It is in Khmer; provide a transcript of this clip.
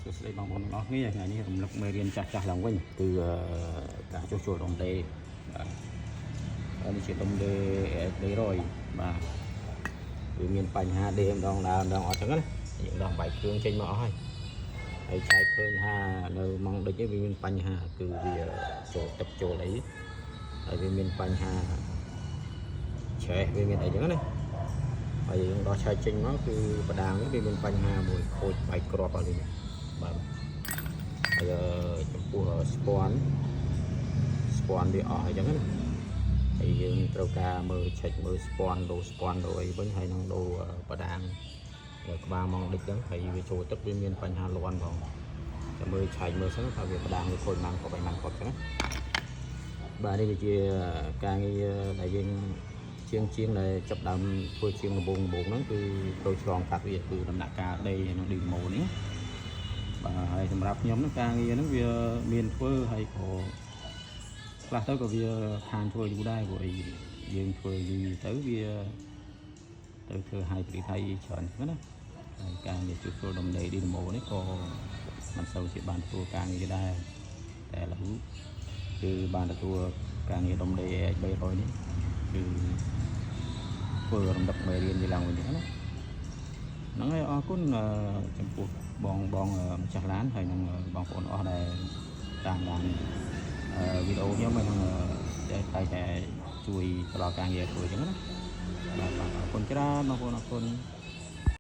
សួស្តីបងប្អូនទាំងអស់គ្នាថ្ងៃនេះរំលឹកមេរៀនចាស់ឡើងវិញគឺការជួសជុលដុំដេរបាទនេះជាដុំដេរ 300 បាទវាមានបញ្ហាដេរម្ដងដើមអត់ចឹងណាយើងដោះបាយគ្រឿងចេញមកអស់ហើយឆែកឃើញថានៅម៉ងដូចនេះវាមានបញ្ហាគឺវាចូលទឹកចូលអីហើយវាមានបញ្ហាឆេះវាមានអីចឹងណាហើយយើងដោះឆែកចេញមកគឺបដាងនេះវាមានបញ្ហាមួយខូចបាយគ្រាប់អស់នេះបាទហើយចំពោះស្ពាន់វាអស់អញ្ចឹងណាហើយយើងត្រូវការមើលឆែកមើលស្ពាន់ដូរអីវិញហើយនឹងដូរបដាងនៅក្បាលម៉ងដូចហ្នឹងហើយវាចូលទឹកវាមានបញ្ហាលាន់ផងតែមើលឆែកមើលសិនថាវាបដាងវាខូចបានគាត់ចឹងណាបាទនេះវាជាការងារដែលយើងជាងដែលចាប់ដើមធ្វើជាងដំបូងហ្នឹងគឺត្រូវឆ្លងកាត់វាគឺដំណាក់កាលដេរនិងឌីម៉ូនេះបាទហើយសម្រាប់ខ្ញុំហ្នឹងការងារហ្នឹងវាមានធ្វើហើយក៏ខ្លះទៅក៏វាខានធ្វើយូរដែរព្រោះអីយើងធ្វើយូរទៅវាទៅធ្វើឲ្យប្រតិថៃច្រើនហ្នឹងណាហើយការងារជួសជុលដំណេរឌីម៉ូនេះក៏មិនសូវជាបានធ្វើការងារដែរតែឥឡូវគឺបានទទួលការងារដំណេរ 300 នេះគឺធ្វើរំលឹកមេរៀនវាឡើងវិញហ្នឹងណាហ្នឹងហើយអរគុណចំពោះបងម្ចាស់ឡានហើយនឹងបងប្អូនអស់ដែលតាមដានវីដេអូខ្ញុំហើយនឹងតែជួយផ្ដល់ការងារធ្វើអញ្ចឹងណាបាទអរគុណច្រើនបងប្អូនអរគុណ